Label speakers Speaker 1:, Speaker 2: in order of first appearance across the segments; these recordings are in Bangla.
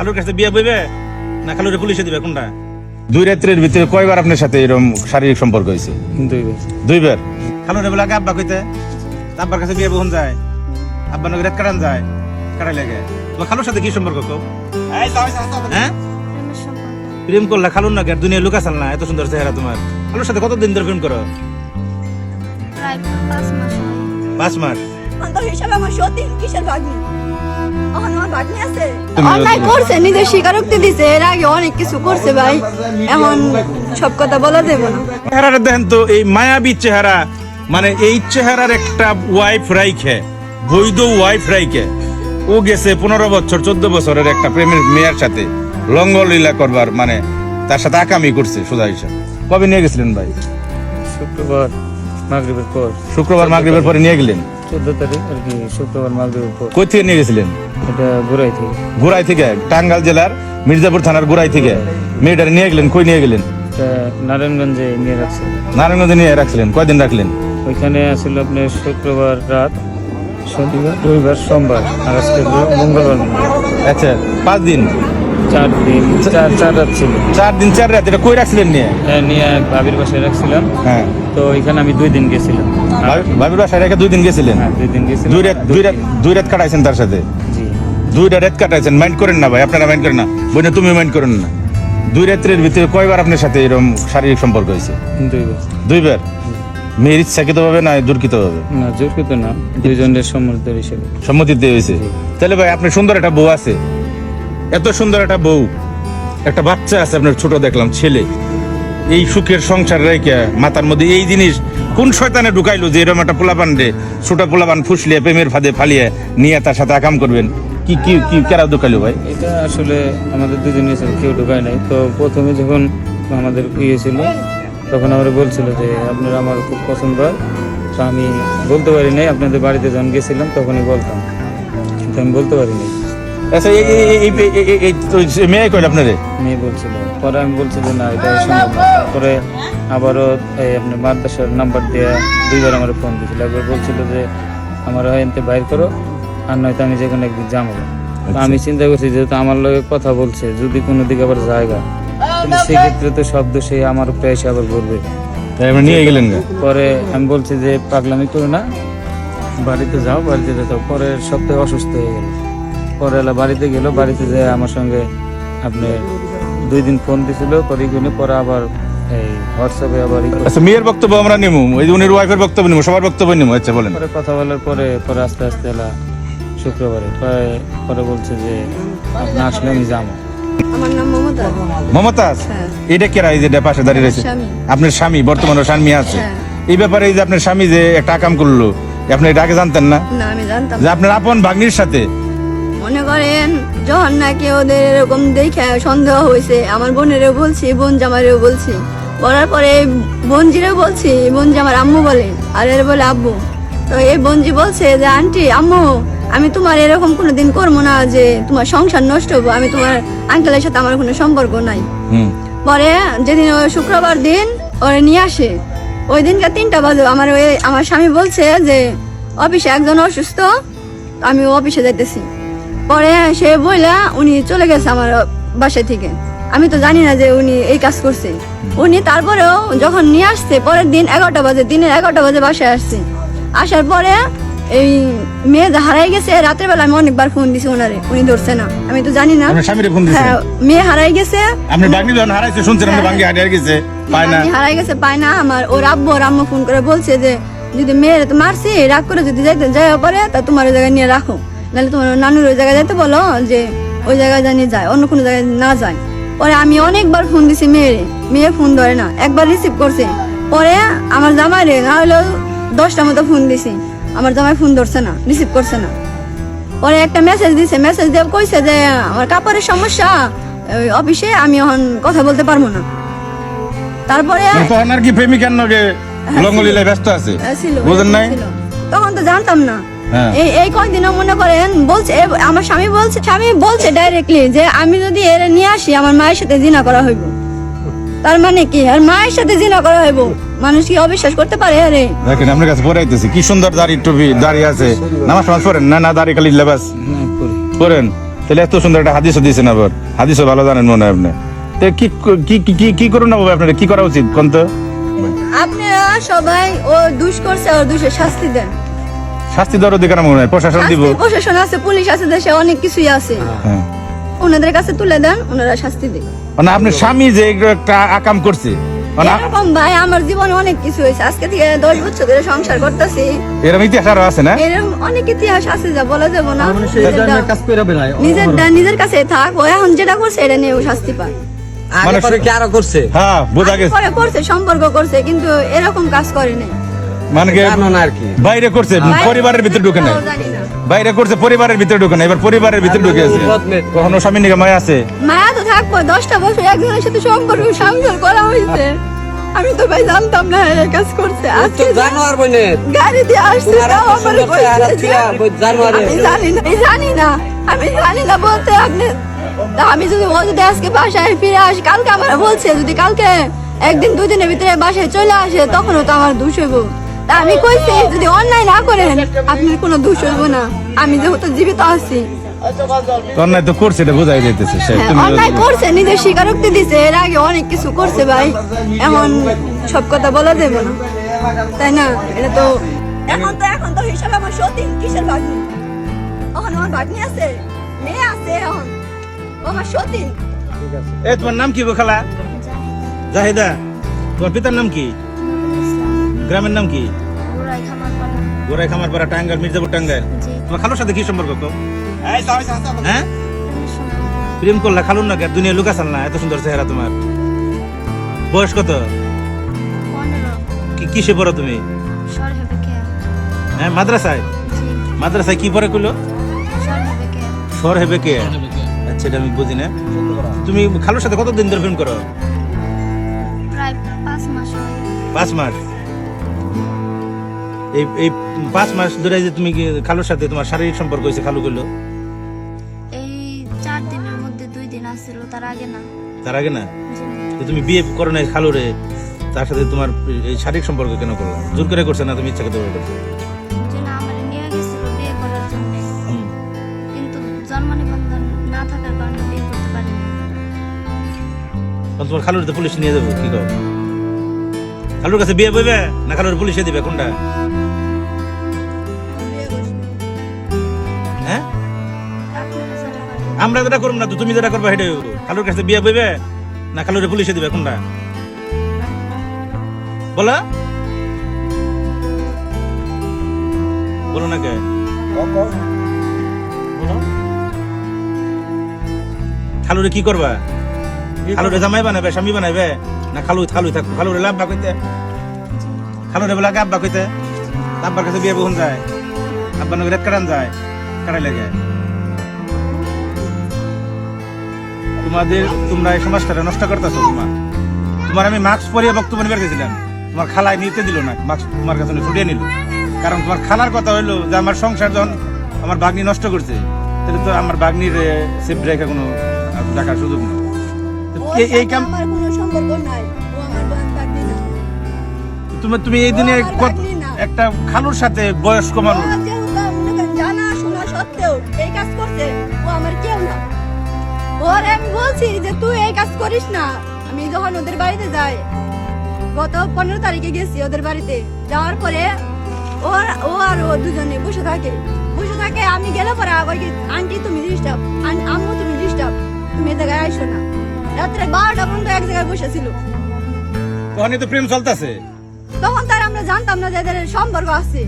Speaker 1: খালুর কাছে বিয়ে বইবে না খালুরে পুলিশে দিবে কোনটা? 2 রাত্রের ভিতরে কয়বার আপনার সাথে এরকম শারীরিক সম্পর্ক হয়েছে? 2 বার। খালুরে বলে আগে আব্বা কইতে, আব্বার কাছে বিয়ে বহন যায়, আব্বা নগর রাত কাটান যায়, কাটাই লাগে। তোমার খালুর সাথে কি সম্পর্ক কও? হ্যাঁ, প্রেম করলা খালুর না? দুনিয়া লুকা চাল না, এত সুন্দর চেহারা তোমার। খালুর সাথে কতদিন ধরে প্রেম করো?
Speaker 2: প্রায় 5 মাস।
Speaker 1: 5 মাস।
Speaker 2: হিসাবে আমার সত্যি কিসের ভাগ্নি? অন্যায় করছে, নিজের স্বীকারোক্তি দিছে, এর আগে অনেক কিছু করছে ভাই, এখন সব কথা বলা যাবে না।
Speaker 1: চেহারাটা দেখেন তো, এই মায়াবী চেহারা, মানে এই চেহারার একটা ওয়াইফ রাইখে, বৈধ ওয়াইফ রাইখে ও গেছে 15 বছর 14 বছরের একটা প্রেমের মেয়ের সাথে লঙ্গলীলা করবার, মানে তার সাথে আকামি করছে সোজা হিসাব। কবে নিয়ে গেছিলেন ভাই?
Speaker 3: শুক্রবার মাগরিবের পর।
Speaker 1: শুক্রবার মাগরিবের পরে নিয়ে গেলেন?
Speaker 3: 14 তারিখ আর কি, শুক্রবার মাগরিবের পর।
Speaker 1: কই থেকে নিয়ে গেছিলেন?
Speaker 3: এটা গোরাই থেকে।
Speaker 1: গোরাই থেকে? টাঙ্গাইল জেলার মির্জাপুর থানার গোরাই থেকে মেয়েটারে নিয়ে গেলেন? কই নিয়ে গেলেন?
Speaker 3: এটা নারায়ণগঞ্জে নিয়ে রাখছে।
Speaker 1: নারায়ণগঞ্জে নিয়ে রাখছিলেন? কয়দিন রাখলেন?
Speaker 3: ওইখানে আসলে আপনার শুক্রবার রাত, শনিবার, রবিবার, সোমবার, আর আজকে মঙ্গলবার।
Speaker 1: আচ্ছা, 5 দিন?
Speaker 3: 4 দিন, 4 রাত ছিল।
Speaker 1: 4 দিন 4 রাত। এটা কই রাখছিলেন নিয়ে?
Speaker 3: নিয়ে ভাবির বাসায় রাখছিলাম।
Speaker 1: হ্যাঁ।
Speaker 3: তো ওইখানে আমি 2 দিন গেছিলাম।
Speaker 1: ভাবির বাসায় রেখে 2 দিন গেছিলেন?
Speaker 3: হ্যাঁ, 2 দিন গেছিলাম।
Speaker 1: 2 রাত কাটাইছেন তার সাথে?
Speaker 3: জি।
Speaker 1: 2 রাত কাটাইছেন। মাইন্ড করেন না ভাই, আপনারা মাইন্ড করেন না, বই না তুমি মাইন্ড করেন না। 2 রাত্রের ভিতরে কয়বার আপনার সাথে এরকম শারীরিক সম্পর্ক হয়েছে?
Speaker 3: 2 বার।
Speaker 1: 2 বার? মেয়ের ইচ্ছাকৃত ভাবে না জোরকৃত ভাবে?
Speaker 3: না, জোরকৃত না, দুইজনের সম্মত হিসেবে।
Speaker 1: সম্মতিতে হয়েছে। তাহলে ভাই আপনার সুন্দর একটা বউ আছে, এত সুন্দর একটা বউ, একটা বাচ্চা আছে আপনার, ছোট দেখলাম ছেলে। এই সুখের সংসার রেখে মাথার মধ্যে এই জিনিস কোন শয়তানে ঢুকাইলো যে এরকম একটা পোলাপান রে, ছোট পোলাপান ফুসলিয়ে প্রেমের ফাঁদে ফালিয়ে নিয়ে তার সাথে আকাম করবেন? কি কি কি কেরা ঢুকাইলো ভাই?
Speaker 3: এটা আসলে আমাদের দুজনের সাথে কেউ ঢুকায় নাই। তো প্রথমে যখন আমাদের ইয়ে ছিল, তখন আমরা বলছিল যে আপনারা আমার খুব পছন্দ হয়। তো আমি বলতে পারি নাই, আপনাদের বাড়িতে যখন গেছিলাম তখনই বলতাম, কিন্তু আমি বলতে পারি নাই।
Speaker 1: আচ্ছা, এই মেয়ে কইল আপনারে?
Speaker 3: মেয়ে বলছিল। পরে আমি বলছি যে না, এটা সম্ভব না। পরে আবারও আপনার মাদ্রাসার নাম্বার দিয়ে 2 বার আমার ফোন দিয়েছিল। একবার বলছিল যে আমার এনতে বাইর করো, আর নয়তো আমি যে কোনো একদিন যাবো। তো আমি চিন্তা করছি যেহেতু আমার লগে কথা বলছে, যদি কোনো দিকে আবার জায়গা, তাহলে সেক্ষেত্রে তো শব্দ সে আমার উপরে এসে আবার বলবে।
Speaker 1: তাই আপনি নিয়ে গেলেন?
Speaker 3: পরে আমি বলছি যে পাগলামি করো না, বাড়িতে যাও, বাড়িতে যেতে। পরের সপ্তাহে অসুস্থ হয়ে গেল। পরে এলা বাড়িতে গেল, বাড়িতে যে আমার সঙ্গে আপনি 2 দিন ফোন দিছিল। পরে আবার এই হোয়াটসঅ্যাপে আবার
Speaker 1: আচ্ছা, মেয়ের বক্তব্য আমরা নিমু, ওই যে উনির ওয়াইফের বক্তব্য নিমু, সবার বক্তব্য নিমু। আচ্ছা বলেন।
Speaker 3: পরে কথা বলার পরে আস্তে আস্তে এলা শুক্রবারে পরে বলছে যে আপনি আসলে আমি যাবো।
Speaker 2: আমার নাম মমতা।
Speaker 1: মমতাজ?
Speaker 2: হ্যাঁ।
Speaker 1: এটা কেরা এই যে পাশে দাঁড়িয়ে রয়েছে?
Speaker 2: স্বামী।
Speaker 1: আপনার স্বামী? বর্তমানে স্বামী আছে?
Speaker 2: হ্যাঁ।
Speaker 1: এই ব্যাপারে এই যে আপনার স্বামী যে একটা কাম করলো, আপনি এটা আগে জানতেন না?
Speaker 2: না, আমি জানতাম
Speaker 1: যে
Speaker 2: না।
Speaker 1: আপনার আপন ভাগ্নির সাথে?
Speaker 2: মনে করেন যখন নাকি ওদের এরকম দেখে সন্দেহ হয়েছে, আমার বোনেরও বলছি, বোন জামাইরেও বলছি, বলার পরে বোনজিরেও বলছি, বোনজি আমার আম্মু বলে, আর এর বলে আব্বু। তো এই বোনজি বলছে যে আন্টি, আম্মু, আমি তোমার এরকম কোনোদিন করবো না যে তোমার সংসার নষ্ট হবো, আমি তোমার আঙ্কেলের সাথে আমার কোনো সম্পর্ক নাই। পরে যেদিন ওই শুক্রবার দিন ওরা নিয়ে আসে, ওই দিনকে 3টা বাজে আমার স্বামী বলছে যে অফিসে একজন অসুস্থ, আমি অফিসে যাইতেছি। পরে সে বইলা উনি চলে গেছে আমার বাসা থেকে। আমি তো জানি না যে উনি এই কাজ করছে। উনি তারপরেও যখন নিয়ে আসছে পরের দিন 11টা বাজে, দিনের 11টা বাজে বাসায় আসছে। আসার পরে এই মেয়ে যে হারাই গেছে, রাতের বেলা আমি অনেকবার ফোন দিছি ওনারে, উনি ধরছে না। আমি তো জানি না।
Speaker 1: আপনার স্বামীরে ফোন দিয়েছেন?
Speaker 2: হ্যাঁ, মেয়ে হারাই গেছে।
Speaker 1: আপনি ভাগ্নি যখন হারাইছে শুনছেন, আপনি ভাগ্নি হারিয়ে গেছে, পায় না?
Speaker 2: হারাই গেছে, পায় না। আমার ওর আম্মু ফোন করে বলছে যে যদি মেয়ের তো মারছি, রাগ করে যদি যাওয়া পারে তা তোমার ওই জায়গায় নিয়ে রাখো, নাহলে তোমার নানুর ওই জায়গায় যেতে বলো যে ওই জায়গায় জানিয়ে যায়, অন্য কোনো জায়গায় না যায়। পরে আমি অনেকবার ফোন দিছি মেয়ে ফোন ধরে না, একবার রিসিভ করছে। পরে আমার জামাইরে না হলেও 10টা মতো ফোন দিছি, আমার জামাই ফোন ধরছে না, রিসিভ করছে না। পরে একটা মেসেজ দিয়ে কইছে যে আমার কাপড়ের সমস্যা অফিসে, আমি এখন কথা বলতে পারবো না। তারপরে
Speaker 1: তখন আর কি প্রেমিকার নগে লঙ্গলীলায় ব্যস্ত আছে, বুঝেন নাই?
Speaker 2: তখন তো জানতাম না।
Speaker 1: হ্যাঁ।
Speaker 2: এই কয়েকদিনও মনে করেন বলছে, আমার স্বামী বলছে ডাইরেক্টলি যে আমি যদি এর নিয়ে আসি আমার মায়ের সাথে জিনা করা হইব। তার মানে কি, আর মায়ের সাথে জিনা করা হইব? মানুষ কি অবিশ্বাস করতে পারে? আরে
Speaker 1: দেখেন আপনার কাছে পরে আইতেছি, কি সুন্দর দাড়ি টুপি দাড়ি আছে, নামাজ টামাজ পড়েন না? না দাড়ি খালি লেবাস পড়েন। তাহলে এত সুন্দর একটা হাদিসও দিয়েছেন আবার, হাদিসও ভালো জানেন মনে হয় আপনি। তো কি কি কি কি করুন না বাবা, আপনার কি করা উচিত কোন তো?
Speaker 2: আপনারা সবাই ও দুষ করছে, ওর দুষের শাস্তি দেন।
Speaker 1: শাস্তি দেওয়ার অধিকার মনে হয় প্রশাসন দিব।
Speaker 2: শাস্তি প্রশাসন আছে, পুলিশ আছে, দেশে অনেক কিছুই আছে,
Speaker 1: হ্যাঁ,
Speaker 2: ওনাদের কাছে তুলে দেন, ওনারা শাস্তি দিন।
Speaker 1: মানে আপনার স্বামী যে একটা আকাম করছে, মানে
Speaker 2: এরকম ভাই আমার জীবনে অনেক কিছু হয়েছে, আজকে থেকে 10 বছর ধরে সংসার করতেছি,
Speaker 1: এরকম ইতিহাস আরো আছে না?
Speaker 2: এরকম অনেক ইতিহাস আছে যা বলা যাবে না।
Speaker 4: নিজেরটা
Speaker 2: নিজের কাছে থাক, ও এখন যেটা করছে এটা নিয়ে ও শাস্তি পায়।
Speaker 4: আগে পরে কি আরো করছে?
Speaker 1: হ্যাঁ, বোঝা গেছে।
Speaker 2: পরে করছে, সম্পর্ক করছে, কিন্তু এরকম কাজ করে নাই।
Speaker 1: মানে কি
Speaker 4: জানো না আর কি।
Speaker 1: বাইরে করছে, পরিবারের ভিতরে ঢুকে নাই।
Speaker 2: জানি না।
Speaker 1: বাইরে করছে, পরিবারের ভিতরে ঢুকে নাই, এবার পরিবারের ভিতরে ঢুকে আছে। কখনো স্বামীর নিকে মায়া আছে?
Speaker 2: মায়া তো থাকবো, 10টা বছর একজনের সাথে সম্পর্ক সংসার করা হয়েছে, আমি তো ভাই জানতাম না এই কাজ করছে। আজকে
Speaker 4: জানোয়ার বইনের
Speaker 2: গাড়ি দিয়ে আসছে,
Speaker 4: তোমার
Speaker 2: তাও
Speaker 4: এত
Speaker 2: আমার
Speaker 4: সুন্দর
Speaker 2: বলছে
Speaker 4: চেহারা
Speaker 2: যে,
Speaker 4: ছিল, জানোয়ারে।
Speaker 2: আমি জানি না বলতে আপনি। তা আমি যদি ও যদি আজকে বাসায় ফিরে আসি, কালকে আমার বলছে যদি কালকে 1 2 দিনের ভিতরে বাসায় চলে আসে, তখনও তো আমার দোষ হইব। তা আমি কইছি যদি অন্যায় না করেন আপনার কোনো দোষ হইব না, আমি যেহেতু জীবিত আছি।
Speaker 1: অন্যায় তো করছে, এটা বোঝাই যাইতেছে।
Speaker 2: হ্যাঁ, অন্যায় করছে, নিজের স্বীকারোক্তি দিছে, এর আগে অনেক কিছু করছে ভাই, এখন সব কথা বলা যাবে না, তাই না? এটা তো এখন তো হিসাবে আমার সতীন কিসের ভাগ্নি, এখন আমার ভাগ্নি আছে, মেয়ে আছে, এখন ও আমার সতীন।
Speaker 1: এই তোমার নাম কি গো খালা? জাহিদা। তোমার পিতার নাম কি? গ্রামের নাম কি? গোরাই খামারপাড়া, টাঙ্গাইল, মির্জাপুর টাঙ্গাইল। তোমার খালুর সাথে কি সম্পর্ক গো? হ্যাঁ, প্রেম করলা খালুর না? দুনিয়া লুকা চাল না, এত সুন্দর চেহারা তোমার। বয়স কত? কিসে পড়ো তুমি? হ্যাঁ, মাদ্রাসায়। মাদ্রাসায় কি পড়ে কইলো? সর হেবে কে? আচ্ছা, এটা আমি বুঝি না। তুমি খালুর সাথে কতদিন ধরে প্রেম করো?
Speaker 5: প্রায় 5 মাস হয়।
Speaker 1: 5 মাস। এই 5 মাস ধরে যে তুমি কি খালুর সাথে তোমার শারীরিক সম্পর্ক হয়েছে, খালু কইলো?
Speaker 5: এই 4 দিনের মধ্যে 2 দিন আসছিল, তার আগে না।
Speaker 1: তার আগে না?
Speaker 5: জি।
Speaker 1: তো তুমি বিয়ে করো নাই খালুরে, তার সাথে তোমার এই শারীরিক সম্পর্ক কেন করলো? জোর করে করছে না, তুমি ইচ্ছা করে করছো?
Speaker 5: যে না আমার নিয়ে গেছিল বিয়ে করার জন্য,
Speaker 1: হুম।
Speaker 5: কিন্তু জন্ম নিবন্ধন না থাকার কারণে বিয়ে করতে পারিনি।
Speaker 1: তাহলে তোমার খালুর তো পুলিশ নিয়ে যাবো, কি কর? খালুর কাছে বিয়ে বইবে না খালুর পুলিশে দিবে, কোনটা? হ্যাঁ,
Speaker 5: আপনারা যেটা করেন।
Speaker 1: আমরা যেটা করবো না তো তুমি যেটা করবে সেটাই হইবো। খালুর কাছে বিয়ে বইবে না খালুরে পুলিশে দিবে, কোনটা বলো? বলো না কে? বলো। খালুরে কি করবা? খালুরে জামাই বানাবে, স্বামী বানাবে না খালুই থাকবো? খালুরে লাভবা কইতে? খালুরে বলে আগে আব্বা কইতে? আব্বার কাছে বিয়ে বহুন যায়, আব্বা নগর রেত কাটান যায়, কাটাই লাগে। তোমরা এই সমাজটা নষ্ট করতেছো। তোমার আমি মাস্ক পরিয়ে বক্তব্য নিবার গেছিলাম, তোমার খালায় নিতে দিল না, মাস্ক তোমার কাছে ছুটিয়ে নিল। কারণ তোমার খালার কথা হইলো যে আমার সংসার যখন আমার বাগনি নষ্ট করছে, তাহলে তো আমার বাগনির সেফ রেখে কোনো দেখার সুযোগ নেই। তো এই কাম
Speaker 2: আমার কোনো সম্পর্ক নাই, ও আমার ভাগ্নি না।
Speaker 1: তুমি এই দিনে একটা খালুর সাথে বয়স্ক মানুষ,
Speaker 2: ও যেহেতু মনে করেন জানা শোনা সত্ত্বেও এই কাজ করছে, ও আমার কেউ না। ওর আমি বলছি যে তুই এই কাজ করিস না। আমি যখন ওদের বাড়িতে যাই, গত 15 তারিখে গেছি ওদের বাড়িতে, যাওয়ার পরে ও আর ও দুজনে বসে থাকে। আমি গেলে পরে আবার কি, আন্টি তুমি ডিস্টার্ব, আম্মু তুমি ডিস্টার্ব, তুমি এ জায়গায় আইসো না। রাত্রে 12টা পর্যন্ত এক জায়গায় বসেছিল।
Speaker 1: তখনই তো প্রেম চলতেছে।
Speaker 2: তখন তার আমরা জানতাম না যে এদের সম্পর্ক আছে।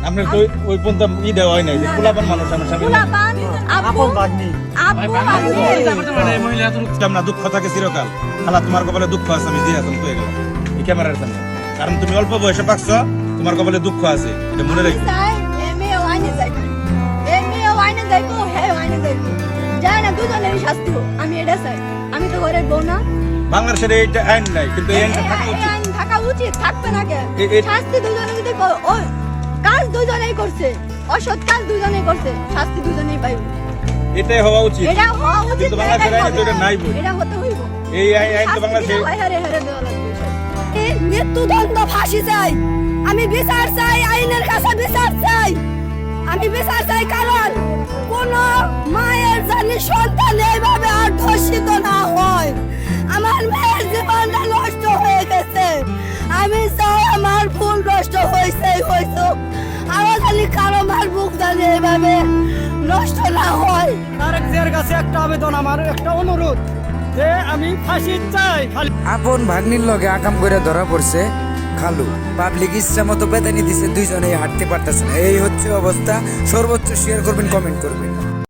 Speaker 1: আপনার তো ওই পর্যন্ত ই দেওয়া হয় নাই যে পোলাপান মানুষ আমার সামনে।
Speaker 2: পোলাপান, আব্বু আছে।
Speaker 1: আমরা দুঃখ থাকে চিরকাল। খালা তোমার কপালে দুঃখ আছে, আমি দিয়ে আসলাম হয়ে গেলাম এই ক্যামেরার সামনে। কারণ তুমি অল্প বয়সে পাকছো, তোমার কপালে দুঃখ আছে, এটা মনে রাখবে।
Speaker 2: দুজনেরই শাস্তি হোক, আমি এটা চাই। আমি তো ঘরের বউ না।
Speaker 1: বাংলাদেশের এইটা আইন নাই, কিন্তু এই আইনটা থাকা
Speaker 2: এই
Speaker 1: উচিত।
Speaker 2: আইন থাকা উচিত, থাকবে না কে?
Speaker 1: এ-
Speaker 2: শাস্তি দুজনে যদি কাজ দুজনেই করছে, অসৎ কাজ দুজনেই করছে, শাস্তি দুজনেই পাইবে।
Speaker 1: এটাই হওয়া উচিত।
Speaker 2: এটা হওয়া উচিত,
Speaker 1: কিন্তু বাংলাদেশের
Speaker 2: এটাই
Speaker 1: আইনে তো
Speaker 2: হবে।
Speaker 1: এটা নাই বই।
Speaker 2: এটা হতে হইব।
Speaker 1: এই আইন তো বাংলাদেশে
Speaker 2: মৃত্যুদণ্ড, ফাঁসি চাই, আমি বিচার চাই, আইনের কাছে বিচার চাই। আমি বিচার চাই, কারণ কোন মায়ের জানি সন্তান এইভাবে আর ধর্ষিত না হয়। আমার মেয়ের জীবনটা নষ্ট হয়ে গেছে, আমি চাই আমার ফুল নষ্ট হয়েছে হয়তো আমার খালি কারো মার বুক জানি এইভাবে নষ্ট না হয়।
Speaker 6: তারেক জিয়ার কাছে একটা আবেদন, আমার একটা অনুরোধ যে আমি ফাঁসি চাই।
Speaker 7: আপন ভাগ্নির লগে আকাম করে ধরা পড়ছে খালু, পাবলিক ইচ্ছা মতো বেতানি দিছে, দুইজনেই হাঁটতে পারতেছে না। এই হচ্ছে অবস্থা। সর্বোচ্চ শেয়ার করবেন, কমেন্ট করবেন।